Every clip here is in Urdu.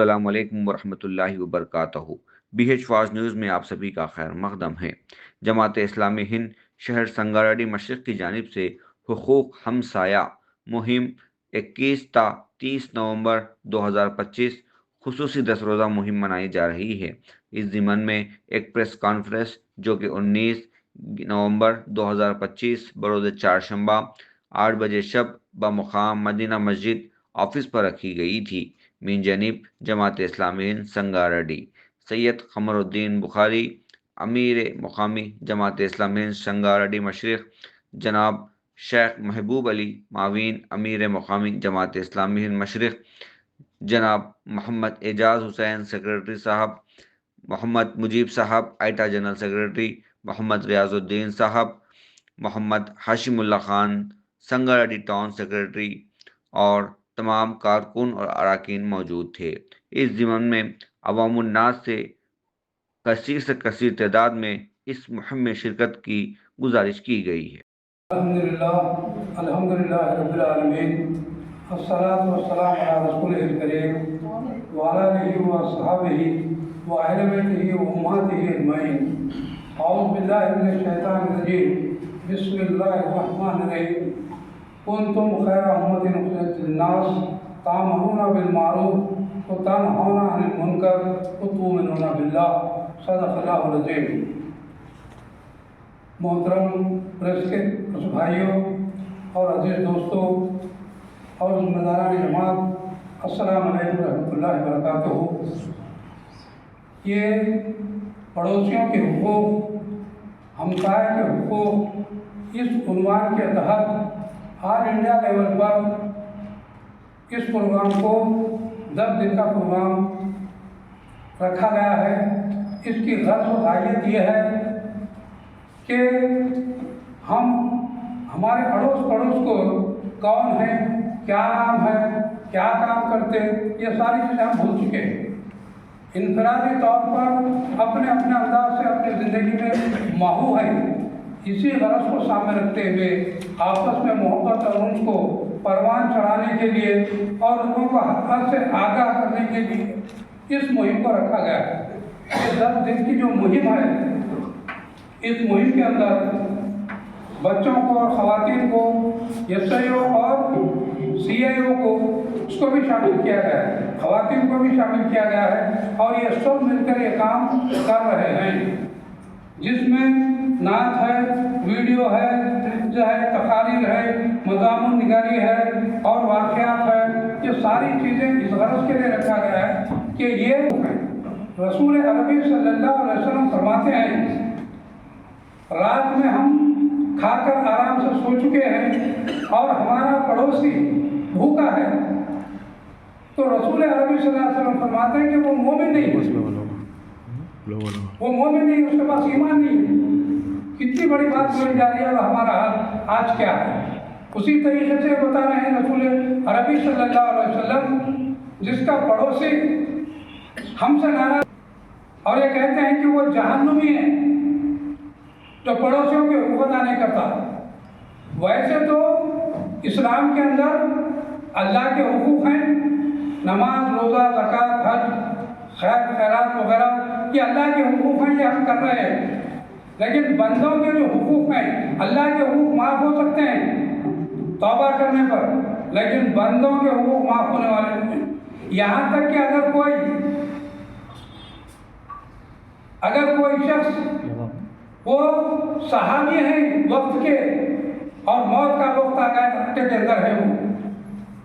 السلام علیکم ورحمۃ اللہ وبرکاتہ۔ بی ایچ فاز نیوز میں آپ سبھی کا خیر مقدم ہے۔ جماعت اسلامی ہند شہر سنگاریڈی مشرق کی جانب سے حقوق ہمسایہ مہم 21 تا 30 نومبر 2025 خصوصی 10 روزہ مہم منائی جا رہی ہے۔ اس ضمن میں ایک پریس کانفرنس جو کہ 19 نومبر 2025 بروز چہارشنبہ 8 بجے شب بمقام مدینہ مسجد آفس پر رکھی گئی تھی۔ من جانب جماعت اسلامی ہند سنگاریڈی سید قمر الدین بخاری امیر مقامی جماعت اسلامی ہند سنگاریڈی مشرق، جناب شیخ محبوب علی معاون امیر مقامی جماعت اسلامی ہند مشرق، جناب محمد اعجاز حسین سیکریٹری صاحب، محمد مجیب صاحب ایٹا جنرل سیکریٹری، محمد ریاض الدین صاحب، محمد ہاشم اللہ خان سنگاریڈی ٹاؤن سیکریٹری اور تمام کارکن اور اراکین موجود تھے۔ اس ضمن میں عوام الناس سے کثیر تعداد میں اس مہم میں شرکت کی گزارش کی گئی ہے۔ الحمدللہ رب العالمین، الصلاۃ والسلام علی رسولہ الکریم وعلی آلہ وصحبہ واہل بیتہ وامہاتہ اجمعین۔ اعوذ باللہ من الشیطان الرجیم، بسم اللہ الرحمن الرحیم۔ کنتم خیر امۃ اخرجت للناس تأمرون بالمعروف وتنہون عن المنکر وتؤمنون باللہ، صدق اللہ العظیم۔ محترم پریس کے بھائیوں اور عزیز دوستوں اور مداران جماعت، السلام علیکم ورحمۃ اللہ وبرکاتہ۔ یہ پڑوسیوں کے حقوق، ہمسائے کے حقوق، اس عنوان کے تحت آل انڈیا لیول پر اس پروگرام کو 10 دن کا پروگرام رکھا گیا ہے۔ اس کی غرض و غایت یہ ہے کہ ہم ہمارے اڑوس پڑوس کو کون ہے، کیا نام ہے، کیا کام کرتے، یہ ساری چیزیں ہم بھول چکے ہیں۔ انفرادی طور پر اپنے انداز سے اپنی زندگی میں ماہو ہیں۔ اسی غرض کو سامنے رکھتے ہوئے آپس میں محبت اور انس کو پروان چڑھانے کے لیے اور لوگوں کو حقیقت سے آگاہ کرنے کے لیے اس مہم کو رکھا گیا ہے۔ یہ 10 دن کی جو مہم ہے، اس مہم کے اندر بچوں کو اور خواتین کو، ایس آئی او اور سی آئی او کو، اس کو بھی شامل کیا گیا ہے، خواتین کو بھی شامل کیا گیا ہے، اور یہ سب مل کر یہ کام کر رہے ہیں، جس میں نعت ہے، ویڈیو ہے، جو ہے تقاریر ہے، مضامین نگاری ہے اور واقعات ہے۔ یہ ساری چیزیں اس غرض کے لیے رکھا گیا ہے کہ یہ رسول عربی صلی اللہ علیہ وسلم فرماتے ہیں، رات میں ہم کھا کر آرام سے سو چکے ہیں اور ہمارا پڑوسی بھوکا ہے، تو رسول عربی صلی اللہ علیہ وسلم فرماتے ہیں کہ وہ مومن نہیں ہے، وہ مومن نہیں، اس کے پاس ایمان نہیں ہے۔ کتنی بڑی بات بولی جا رہی ہے اور ہمارا حال آج کیا ہے۔ اسی طریقے سے بتا رہے ہیں رسول عربی صلی اللہ علیہ وسلم، جس کا پڑوسی ہم سے ناراض اور یہ کہتے ہیں کہ وہ جہنمی ہے جو پڑوسیوں کے حقوق ادا نہیں کرتا۔ ویسے تو اسلام کے اندر اللہ کے حقوق ہیں، نماز، روزہ، زکوٰۃ، حج، خیر خیرات وغیرہ، یہ اللہ کے حقوق ہیں، یہ ہم کر رہے ہیں۔ لیکن بندوں کے جو حقوق ہیں، اللہ کے حقوق معاف ہو سکتے ہیں توبہ کرنے پر، لیکن بندوں کے حقوق معاف ہونے والے نہیں ہیں۔ یہاں تک کہ اگر کوئی شخص وہ صحابی ہیں وقت کے اور موت کا وقت آ گیا رکھتے کے اندر ہے وہ،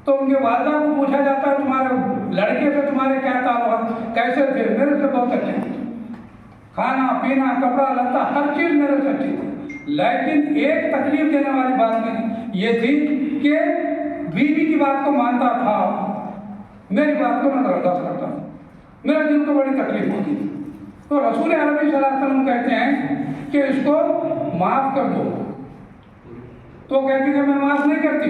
تو ان کے والدہ کو پوچھا جاتا ہے تمہارے لڑکے سے تمہارے کیا تعلق، کیسے تھے؟ میرے سے بہت اچھے تھے، کھانا پینا کپڑا لتا ہر چیز میرے سے اچھی تھی، لیکن ایک تکلیف دینے والی بات نہیں یہ تھی کہ بیوی کی بات کو مانتا تھا، میری بات کو میں برداشت کرتا ہوں، میرے دل کو بڑی تکلیف ہوتی تھی۔ تو رسول عربی صلی اللہ علیہ وسلم کہتے ہیں کہ اس کو معاف کر دو، تو کہتی کہ میں معاف نہیں کرتی۔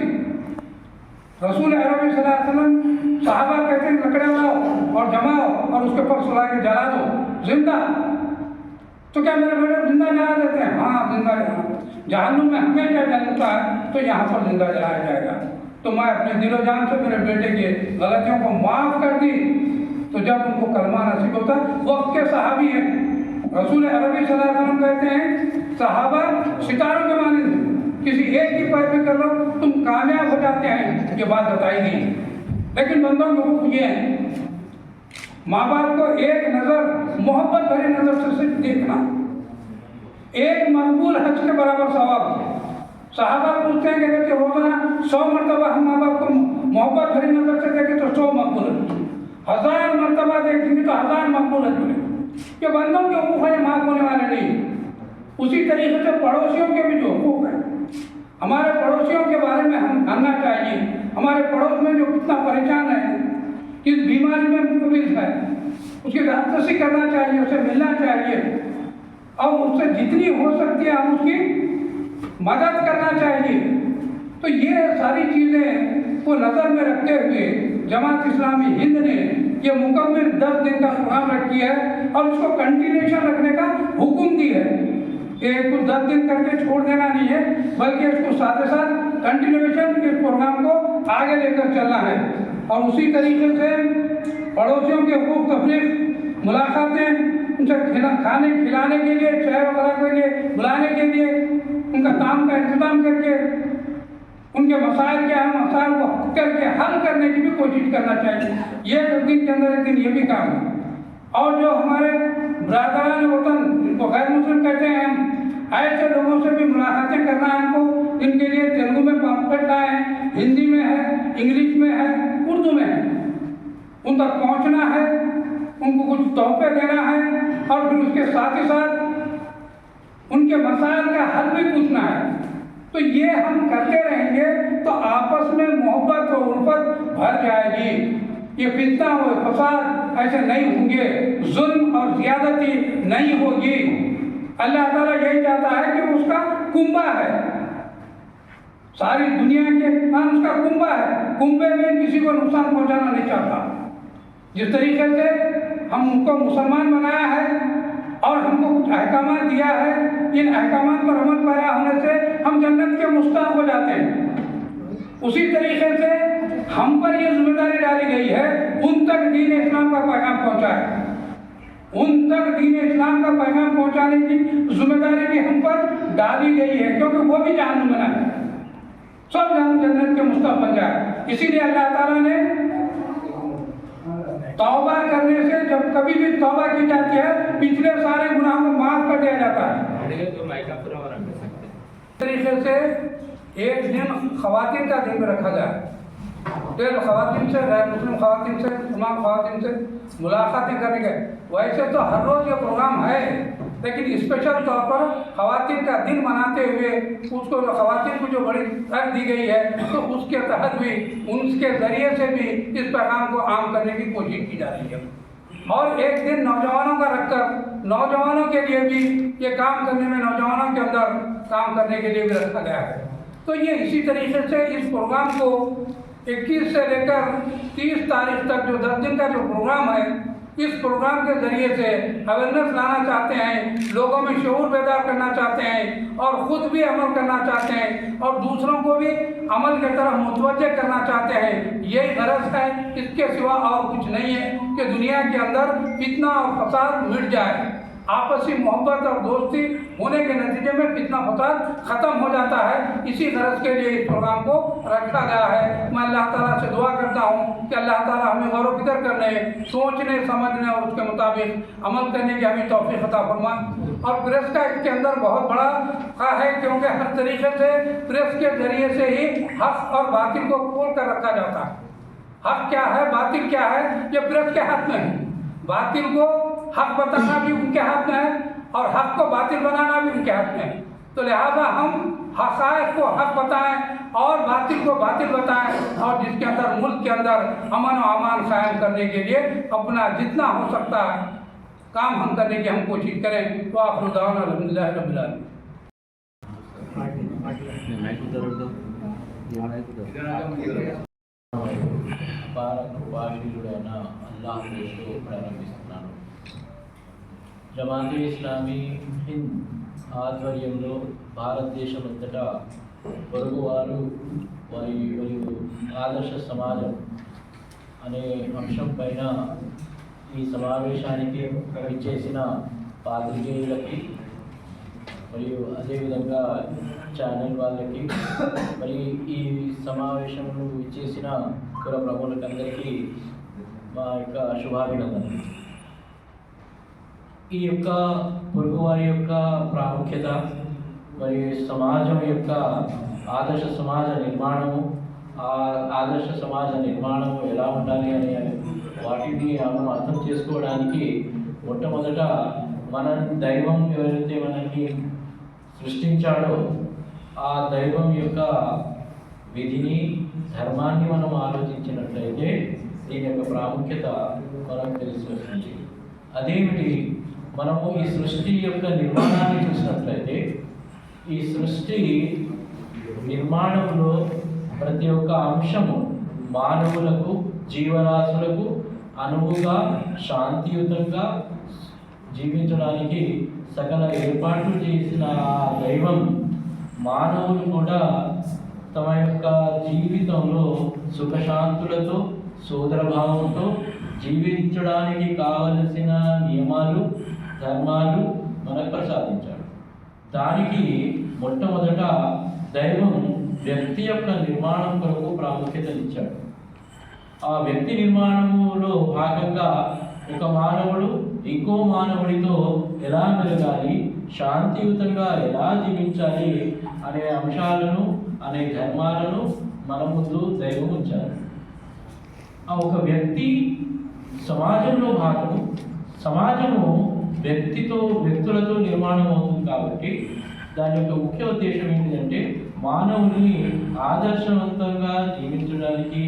رسول عربی صلی اللہ علیہ وسلم صحابہ کہتے ہیں لکڑے لاؤ اور جماؤ اور اس کے پر سلا کے جلا دو زندہ، تو کیا میرے بیٹے زندہ جلا دیتے ہیں؟ ہاں زندہ جلا، جہنم میں ہمیں کیا جلتا ہے تو یہاں پر زندہ جلایا جائے گا۔ تو میں اپنے دل و جان سے میرے بیٹے کی غلطیوں کو معاف کر دی، تو جب ان کو کلمہ نصیب ہوتا ہے، وقت کے صحابی ہیں، رسول عربی صلی اللہ علیہ وسلم کہتے ہیں صحابہ ستاروں کے مانند ہیں، کسی ایک کی پیروی کر لو تم کامیاب ہو جاتے ہیں، یہ بات بتائی گئی ہے۔ لیکن بندوں کے حقوق یہ ہیں، ماں باپ کو ایک نظر محبت بھری نظر سے صرف دیکھنا، ایک مقبول حج کے برابر ثواب۔ صحابہ پوچھتے ہیں کہ دیکھتے روزانہ 100 مرتبہ ہم ماں باپ کو محبت بھری نظر سے دیکھیں تو 100 مقبول ہے، 1000 مرتبہ دیکھیں گے تو 1000 مقبول ہے۔ کہ بندوں کے حقوق ہیں معاف ہونے والے نہیں۔ اسی طریقے سے پڑوسیوں کے بھی جو حقوق ہیں، ہمارے پڑوسیوں کے بارے میں ہم جاننا چاہیے، ہمارے پڑوس میں جو کتنا پریشان ہے، کس بیماری میں مقبل ہے، اس کی رابطہ کرنا چاہیے، اسے ملنا چاہیے، اور اس سے جتنی ہو سکتی ہے ہم اس کی مدد کرنا چاہیے۔ تو یہ ساری چیزیں کو نظر میں رکھتے ہوئے جماعت اسلامی ہند نے یہ مکمل 10 دن کا پروگرام رکھی ہے اور اس کو کنٹینیوشن رکھنے کا حکم دی ہے کہ کچھ 10 دن کر کے چھوڑ دینا نہیں ہے، بلکہ اس کو ساتھ ساتھ کنٹینیوشن اس پروگرام کو آگے لے کر چلنا ہے۔ اور اسی طریقے سے پڑوسیوں کے حقوق تفریح ملاقاتیں، ان سے کھانے کھلانے کے لیے، چائے وغیرہ کے لیے بلانے کے لیے، ان کا کام کا انتظام کر کے ان کے مسائل کیا ہیں، مسائل کو کر کے حل کرنے کی بھی کوشش کرنا چاہیے۔ یہ 10 دن کے اندر ایک دن یہ بھی کام ہے۔ اور جو ہمارے برادران وطن جن کو غیر مسلم کہتے ہیں، ہم ایسے لوگوں سے بھی ملاقاتیں کرنا ہے، ان کو ان کے لیے تیلگو میں پمفلٹ لائے ہیں، ہندی میں ہے، انگلش میں ہے، اردو میں ہے، ان تک پہنچنا ہے، ان کو کچھ تحفے دینا ہے، اور پھر اس کے ساتھ ہی ساتھ ان کے مسائل کا حل بھی پوچھنا ہے۔ تو یہ ہم کرتے رہیں گے تو آپس میں محبت اور الفت بھر جائے گی، یہ فتنہ و فساد ایسے نہیں ہوں گے، ظلم اور زیادتی نہیں ہوگی۔ اللہ تعالیٰ یہی چاہتا ہے کہ اس کا کنبہ ہے، ساری دنیا کے اس کا کنبہ ہے، کنبے میں کسی کو نقصان پہنچانا نہیں چاہتا۔ جس طریقے سے ہم ان کو مسلمان بنایا ہے اور ہم کو کچھ احکامات دیا ہے، ان احکامات پر عمل پیرا ہونے سے ہم جنت کے مستحق ہو جاتے ہیں، اسی طریقے سے ہم پر یہ ذمہ داری ڈالی گئی ہے ان تک دین اسلام کا پیغام پہنچائے، ان تک دین اسلام کا پیغام پہنچانے کی ذمہ داری بھی ہم پر ڈالی گئی ہے، کیونکہ وہ بھی جہنم میں ہے، سب ہم جنت کے مستحق بن جائے۔ اسی لیے اللہ تعالیٰ نے توبہ کرنے سے، جب کبھی بھی توبہ کی جاتی ہے، پچھلے سارے گناہوں کو معاف کر دیا جاتا ہے۔ اس طریقے سے ایک دن خواتین کا دن رکھا جائے، پھر خواتین سے، غیر مسلم خواتین سے، تمام خواتین سے ملاقاتیں کرنے گئے۔ ویسے تو ہر روز یہ پروگرام ہے، لیکن اسپیشل طور پر خواتین کا دن مناتے ہوئے اس کو خواتین کو جو بڑی طرح دی گئی ہے، تو اس کے تحت بھی ان کے ذریعے سے بھی اس پیغام کو عام کرنے کی کوشش کی جا رہی ہے۔ اور ایک دن نوجوانوں کا رکھ کر نوجوانوں کے لیے بھی یہ کام کرنے میں، نوجوانوں کے اندر کام کرنے کے لیے بھی رکھا گیا ہے۔ تو یہ اسی طریقے سے اس پروگرام کو 21 سے لے کر 30 تاریخ تک جو 10 دن کا جو پروگرام ہے، اس پروگرام کے ذریعے سے اویئرنیس لانا چاہتے ہیں، لوگوں میں شعور بیدار کرنا چاہتے ہیں، اور خود بھی عمل کرنا چاہتے ہیں، اور دوسروں کو بھی عمل کی طرف متوجہ کرنا چاہتے ہیں۔ یہی غرض ہے، اس کے سوا اور کچھ نہیں ہے کہ دنیا کے اندر فتنہ اور فساد مٹ جائے، آپسی محبت اور دوستی ہونے کے نتیجے میں فتنہ فساد ختم ہو جاتا ہے۔ اسی غرض کے لیے اس پروگرام کو رکھا گیا ہے۔ میں اللہ تعالیٰ سے دعا کرتا ہوں کہ اللہ تعالیٰ ہمیں غور و فکر کرنے، سوچنے، سمجھنے اور اس کے مطابق عمل کرنے کی ہمیں توفیق عطا فرمائے۔ اور پریس کا اس کے اندر بہت بڑا ہے، کیونکہ ہر طریقے سے پریس کے ذریعے سے ہی حق اور باطل کو کھول کر رکھا جاتا ہے۔ حق کیا ہے، باطل کیا ہے، یہ پریس کے ہاتھ میں ہے۔ باطل کو حق بتانا بھی ان کے ہاتھ میں ہے، اور حق کو باطل بنانا بھی ان کے ہاتھ میں ہے۔ تو لہذا ہم حقائق کو حق بتائیں اور باطل کو باطل بتائیں، اور جس کے اندر ملک کے اندر امن و امان قائم کرنے کے لیے اپنا جتنا ہو سکتا ہے کام ہم کرنے کی ہم کوشش کریں۔ تو آخر دعوانا الحمدللہ رب العالمین۔ జమాతే ఇస్లామీ హింద్ ఆధ్వర్యంలో భారతదేశమంతటా పొరుగువారు మరియు ఆదర్శ సమాజం అనే అంశం పైన ఈ సమావేశానికి విచ్చేసిన పాత్రికేయులకి మరియు అదేవిధంగా ఛానల్ వాళ్ళకి మరియు ఈ సమావేశంలో విచ్చేసిన కుల ప్రముఖులకందరికీ మా యొక్క శుభాభినందనలు. ఈ యొక్క పొరుగువారి యొక్క ప్రాముఖ్యత మరియు సమాజం యొక్క ఆదర్శ సమాజ నిర్మాణము, ఆ ఆదర్శ సమాజ నిర్మాణము ఎలా ఉండాలి అనే వాటిని మనం అర్థం చేసుకోవడానికి మొట్టమొదట మన దైవం ఎవరైతే మనల్ని సృష్టించాడో ఆ దైవం యొక్క విధిని ధర్మాన్ని మనం ఆలోచించినట్లయితే దీని యొక్క ప్రాముఖ్యత మనకు తెలిసి వస్తుంది. అదేమిటి, మనము ఈ సృష్టి యొక్క నిర్మాణాన్ని చూసినట్లయితే ఈ సృష్టి నిర్మాణంలో ప్రతి ఒక్క అంశము మానవులకు జీవరాశులకు అనువుగా శాంతియుతంగా జీవించడానికి సకల ఏర్పాట్లు చేసిన ఆ దైవం మానవులు కూడా తమ యొక్క జీవితంలో సుఖశాంతులతో సోదరభావంతో జీవించడానికి కావలసిన నియమాలు ధర్మాలు మనకు ప్రసాదించాడు. దానికి మొట్టమొదట దైవం వ్యక్తి యొక్క నిర్మాణం కొరకు ప్రాముఖ్యతనిచ్చాడు. ఆ వ్యక్తి నిర్మాణములో భాగంగా ఒక మానవుడు ఇంకో మానవుడితో ఎలా మెలగాలి, శాంతియుతంగా ఎలా జీవించాలి అనే అంశాలను అనే ధర్మాలను మన ముందు దైవం ఉంచారు. ఆ ఒక వ్యక్తి సమాజంలో భాగము, సమాజము వ్యక్తులతో నిర్మాణం అవుతుంది కాబట్టి దాని యొక్క ముఖ్య ఉద్దేశం ఏంటంటే మానవుని ఆదర్శవంతంగా జీవించడానికి,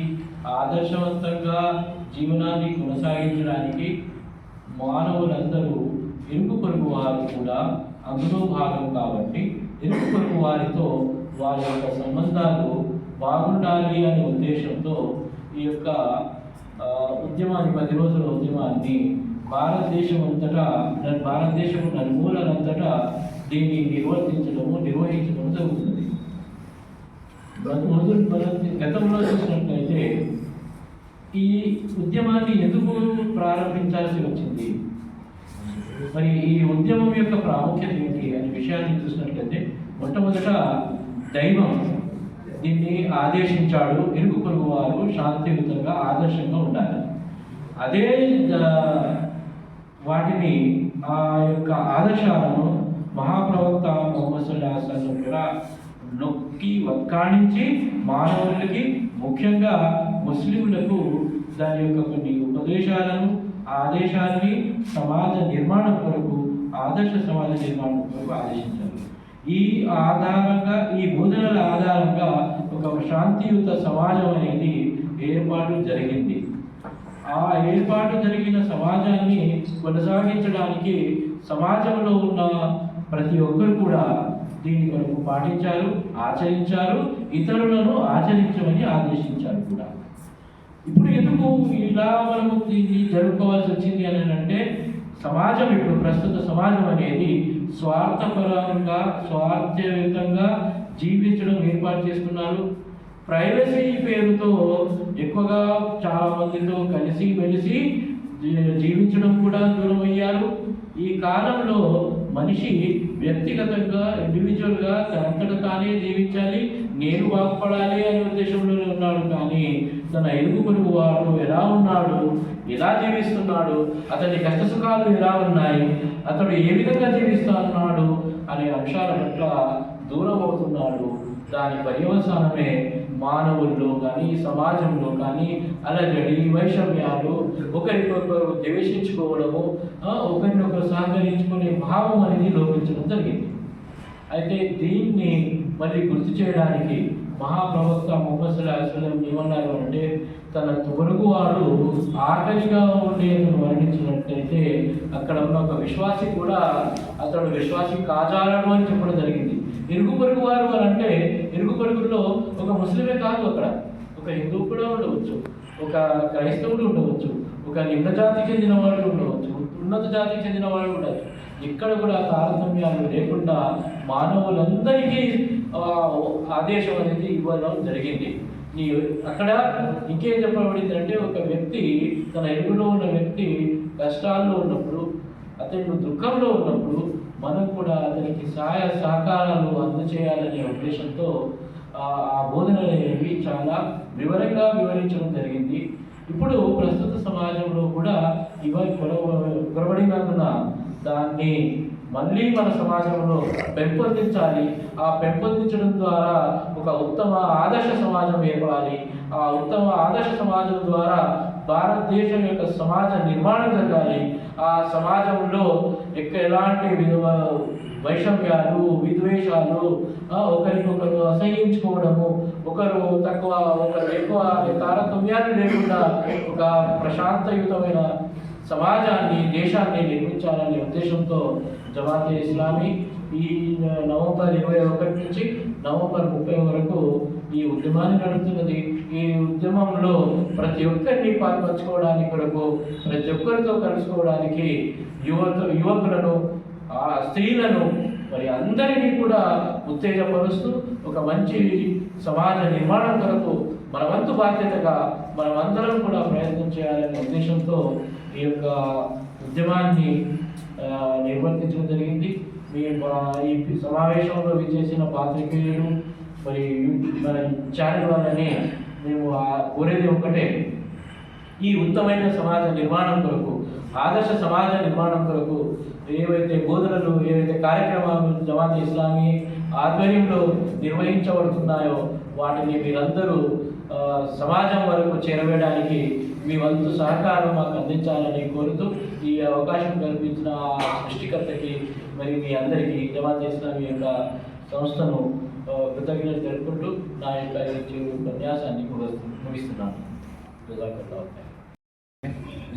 ఆదర్శవంతంగా జీవనాన్ని కొనసాగించడానికి మానవులందరూ ఇరుగు పొరుగు వారు కూడా అందులో భాగం కాబట్టి ఇరుగు పొరుగు వారితో వారి యొక్క సంబంధాలు బాగుండాలి అనే ఉద్దేశంతో ఈ యొక్క ఉద్యమాన్ని 10 రోజుల ఉద్యమాన్ని భారతదేశం నలుమూలలంతటా దీన్ని నిర్వహించడం జరుగుతుంది. గతంలో చూసినట్లయితే ఈ ఉద్యమాన్ని ఎందుకు ప్రారంభించాల్సి వచ్చింది, మరి ఈ ఉద్యమం యొక్క ప్రాముఖ్యత ఏంటి అనే విషయాన్ని చూసినట్లయితే మొట్టమొదట దైవం దీన్ని ఆదేశించాడు, ఇరుగు పొరుగు వారు శాంతియుతంగా ఆదర్శంగా ఉండాలి. అదే వాటిని ఆ యొక్క ఆదర్శాలను మహాప్రవక్త ముహమ్మద్ సల్లల్లాహు అలైహి వసల్లం కూడా నొక్కి వక్కాణించి మానవులకి ముఖ్యంగా ముస్లింలకు దాని యొక్క కొన్ని ఉపదేశాలను ఆదేశాలని సమాజ నిర్మాణం కొరకు ఆదర్శ సమాజ నిర్మాణం కొరకు ఆదేశించారు. ఈ బోధనల ఆధారంగా ఒక శాంతియుత సమాజం అనేది ఏర్పాటు జరిగింది. ఆ ఏర్పాటు జరిగిన సమాజాన్ని కొనసాగించడానికి సమాజంలో ఉన్న ప్రతి ఒక్కరు కూడా దీని కొరకు పాటించారు, ఆచరించారు, ఇతరులను ఆచరించమని ఆదేశించారు కూడా. ఇప్పుడు ఎందుకు ఇలా మనము దీన్ని జరుపుకోవాల్సి వచ్చింది అని అంటే సమాజం ఇప్పుడు ప్రస్తుత సమాజం అనేది స్వార్థయుతంగా జీవించడం ఏర్పాటు చేస్తున్నారు. ప్రైవసీ పేరుతో ఎక్కువగా చాలా మందితో కలిసి జీవించడం కూడా దూరం అయ్యారు. ఈ కాలంలో మనిషి వ్యక్తిగతంగా ఇండివిజువల్గా తనంతట తానే జీవించాలి, నేను బాగుపడాలి అనే ఉద్దేశంలోనే ఉన్నాడు. కానీ తన ఇరుగు పొరుగు వాడు ఎలా ఉన్నాడు, ఎలా జీవిస్తున్నాడు, అతని కష్టసుఖాలు ఎలా ఉన్నాయి, అతడు ఏ విధంగా జీవిస్తున్నాడు అనే అంశాల పట్ల దూరం అవుతున్నాడు. దాని పర్యవసానమే మానవుల్లో కానీ సమాజంలో కానీ అలజడి, వైషమ్యాలు, ఒకరికొకరు ద్వేషించుకోవడము, ఒకరినొకరు సహకరించుకునే భావం అనేది లోపించడం జరిగింది. అయితే దీన్ని మళ్ళీ గుర్తు చేయడానికి మహాప్రవక్త ముహమ్మద్ సల్లల్లాహు అలైహి వసల్లం ఏమన్నారు అంటే తన పొరుగువాడు ఆకలిగా ఉండేందుకు వర్ణించినట్లయితే అక్కడ ఉన్న ఒక విశ్వాసి కూడా అతడు విశ్వాసి కాజాలడు అని చెప్పడం జరిగింది. ఇరుగు పొరుగు వారు అని అంటే ఇరుగు పొరుగుల్లో ఒక ముస్లిమే కాదు, అక్కడ ఒక హిందువు కూడా ఉండవచ్చు, ఒక క్రైస్తవుడు ఉండవచ్చు, ఒక నిమ్న జాతికి చెందిన వాడు ఉండవచ్చు, ఉన్నత జాతికి చెందిన వాడు ఉండవచ్చు. ఇక్కడ కూడా తారతమ్యాలు లేకుండా మానవులందరికీ ఆదేశం అనేది ఇవ్వడం జరిగింది. అక్కడ ఇంకేం చెప్పబడింది అంటే ఒక వ్యక్తి తన ఎరుగులో ఉన్న వ్యక్తి కష్టాల్లో ఉన్నప్పుడు, అతను దుఃఖంలో ఉన్నప్పుడు మనం కూడా అతనికి సహాయ సహకారాలు అందచేయాలనే ఉద్దేశంతో ఆ బోధనలు అనేవి చాలా వివరంగా వివరించడం జరిగింది. ఇప్పుడు ప్రస్తుత సమాజంలో కూడా ఇవి కొరబడినందున దాన్ని మళ్ళీ మన సమాజంలో పెంపొందించాలి. ఆ పెంపొందించడం ద్వారా ఒక ఉత్తమ ఆదర్శ సమాజం ఏర్పడాలి. ఆ ఉత్తమ ఆదర్శ సమాజం ద్వారా భారతదేశం యొక్క సమాజ నిర్మాణం జరగాలి. ఆ సమాజంలో ఎలాంటి వైషమ్యాలు, విద్వేషాలు, ఒకరికొకరు అసహించుకోవడము, ఒకరు తక్కువ ఒకరు ఎక్కువ తారతమ్యాలు లేకుండా ఒక ప్రశాంతయుతమైన సమాజాన్ని, దేశాన్ని నిర్మించాలనే ఉద్దేశంతో జమాతే ఇస్లామీ ఈ నవంబర్ 21 నుంచి నవంబర్ 30 వరకు ఈ ఉద్యమాన్ని నడుపుతున్నది. ఈ ఉద్యమంలో ప్రతి ఒక్కరిని పాల్పంచుకోవడానికి కొరకు, ప్రతి ఒక్కరితో కలుసుకోవడానికి యువకులను, స్త్రీలను, మరి అందరినీ కూడా ఉత్తేజపరుస్తూ ఒక మంచి సమాజ నిర్మాణం కొరకు మన వంతు బాధ్యతగా మనమందరం కూడా ప్రయత్నం చేయాలనే ఉద్దేశంతో ఈ యొక్క ఉద్యమాన్ని నిర్వర్తించడం జరిగింది. ఈ సమావేశంలో విచ్చేసిన పాత్రికేయులు మరి మన ఛానల్ వాళ్ళని మేము కోరేది ఒకటే, ఈ ఉత్తమైన సమాజ నిర్మాణం కొరకు, ఆదర్శ సమాజ నిర్మాణం కొరకు ఏవైతే బోధనలు, ఏవైతే కార్యక్రమాలు జమాతే ఇస్లామీ ఆధ్వర్యంలో నిర్వహించబడుతున్నాయో వాటిని మీరందరూ సమాజం వరకు చేరవేయడానికి మీ వంతు సహకారం మాకు అందించాలని కోరుతూ ఈ అవకాశం కల్పించిన సృష్టికర్తకి మరి మీ అందరికీ జమాతే ఇస్లామీ యొక్క సంస్థను కృతజ్ఞతలు తెలుపుకుంటూ నా యొక్క ఉపన్యాసాన్ని ముగిస్తున్నాను.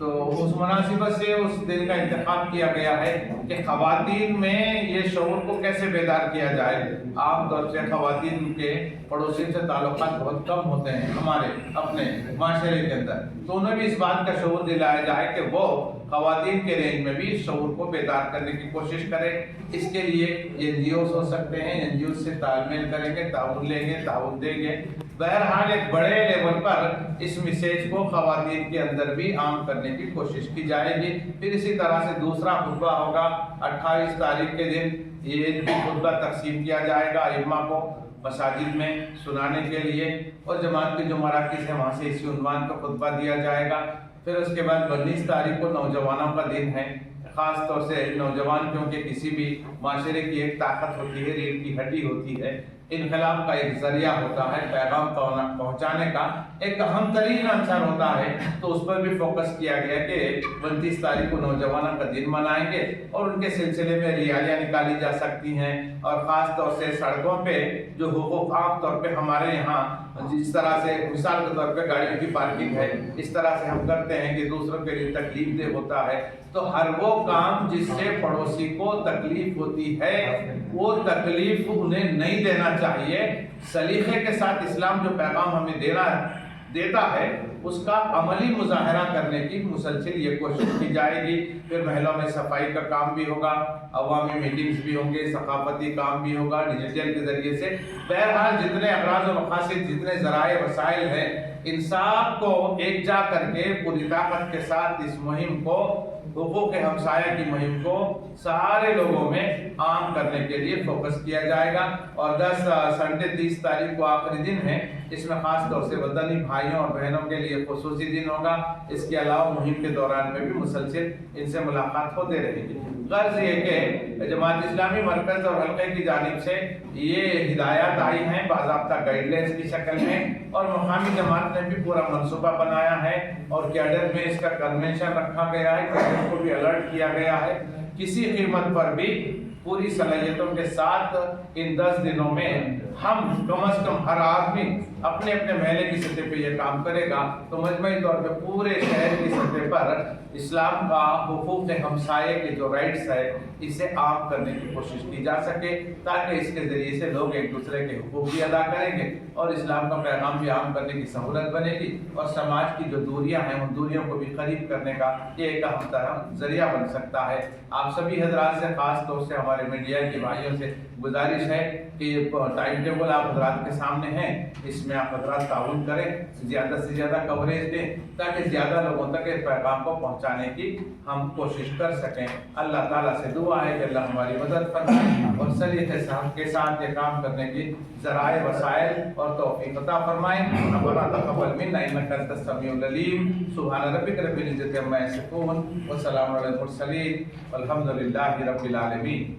تو اس مناسبت سے اس دن کا انتخاب کیا گیا ہے کہ خواتین میں یہ شعور کو کیسے بیدار کیا جائے۔ عام طور سے خواتین کے پڑوسیوں سے تعلقات بہت کم ہوتے ہیں ہمارے اپنے معاشرے کے اندر، تو انہیں بھی اس بات کا شعور دلایا جائے کہ وہ خواتین کے رینج میں بھی اس شعور کو بیدار کرنے کی کوشش کریں۔ اس کے لیے NGOs ہو سکتے ہیں، NGOs سے تال میل کریں گے، تعاون لیں گے، تعاون دیں گے۔ بہرحال ایک بڑے لیول پر اس میسیج کو خواتین کے اندر بھی عام کرنے کی کوشش کی جائے گی۔ پھر اسی طرح سے دوسرا خطبہ ہوگا 28 تاریخ کے دن، یہ بھی خطبہ تقسیم کیا جائے گا ائمہ کو مساجد میں سنانے کے لیے، اور جماعت کے جو مراکز ہیں وہاں سے اسی عنوان کا خطبہ دیا جائے گا۔ پھر اس کے بعد 19 تاریخ کو نوجوانوں کا دن ہے، خاص طور سے نوجوان کیونکہ کسی بھی معاشرے کی ایک طاقت ہوتی ہے، ریڑھ کی ہڈی ہوتی ہے، انقلاب کا ایک ذریعہ ہوتا ہے، پیغام پہنچانے کا ایک اہم ترین عنصر ہوتا ہے، تو اس پر بھی فوکس کیا گیا کہ 29 تاریخ کو نوجوانوں کا دن منائیں گے، اور ان کے سلسلے میں ریالیاں نکالی جا سکتی ہیں، اور خاص طور سے سڑکوں پہ جو حقوق عام طور پہ ہمارے یہاں جس طرح سے مثال کے طور پہ گاڑیوں کی پارکنگ ہے، اس طرح سے ہم کرتے ہیں کہ دوسروں کے لیے تکلیف دہ ہوتا ہے، تو ہر وہ کام جس سے پڑوسی کو تکلیف ہوتی ہے وہ تکلیف انہیں نہیں دینا چاہیے۔ سلیقے کے ساتھ اسلام جو پیغام ہمیں دیتا ہے اس کا عملی مظاہرہ کرنے کی مسلسل یہ کوشش کی جائے گی۔ پھر محلوں میں صفائی کا کام بھی ہوگا، عوامی میٹنگز بھی ہوں گے، ثقافتی کام بھی ہوگا ڈیجیٹل کے ذریعے سے۔ بہرحال جتنے اغراض و مقاصد، جتنے ذرائع وسائل ہیں، ان سب کو ایک جا کر کے پوری طاقت کے ساتھ اس مہم کو، حقوق ہمسایہ کی مہم کو سارے لوگوں میں عام کرنے کے لیے فوکس کیا جائے گا۔ اور 30 تاریخ کو آخری دن ہے، اس میں خاص طور سے وطنی بھائیوں اور بہنوں کے لیے خصوصی دن ہوگا۔ اس کے علاوہ مہم کے دوران میں بھی مسلسل ان سے ملاقات ہوتے رہے گی۔ غرض یہ کہ جماعت اسلامی مرکز اور حلقے کی جانب سے یہ ہدایات آئی ہیں باضابطہ گائیڈ لائنس کی شکل میں، اور مقامی جماعت نے بھی پورا منصوبہ بنایا ہے، اور کیڈر میں اس کا کنونشن رکھا گیا ہے، کیڈر کو بھی الرٹ کیا گیا ہے۔ کسی قیمت پر بھی پوری صلاحیتوں کے ساتھ ان 10 دنوں میں ہم کم از کم ہر آدمی اپنے اپنے محلے کی سطح پہ یہ کام کرے گا تو مجموعی طور پہ پورے شہر کی سطح پر اسلام کا حقوق ہمسائے کے جو رائٹس ہے اسے عام کرنے کی کوشش کی جا سکے، تاکہ اس کے ذریعے سے لوگ ایک دوسرے کے حقوق بھی ادا کریں گے اور اسلام کا پیغام بھی عام کرنے کی سہولت بنے گی، اور سماج کی جو دوریاں ہیں ان دوریوں کو بھی قریب کرنے کا یہ ایک اہم ذریعہ بن سکتا ہے۔ آپ سبھی حضرات سے، خاص طور سے ہمارے میڈیا کے بھائیوں سے گزارش ہے کہ یہ ٹائم ٹیبل آپ حضرات کے سامنے ہے، اس میں آپ حضرات تعاون کریں، زیادہ سے زیادہ کوریج دیں تاکہ زیادہ لوگوں تک اس پیغام کو پہنچانے کی ہم کوشش کر سکیں۔ اللہ تعالیٰ سے دعا ہے کہ اللہ ہماری مدد فرمائے اور سلیقے کے ساتھ یہ کام کرنے کی ذرائع وسائل اور توفیق عطا فرمائے۔ ربنا تقبل منا انک انت السمیع العلیم، سبحان ربک رب العزۃ عما یصفون وسلام علی المرسلین والحمد للہ رب العالمین۔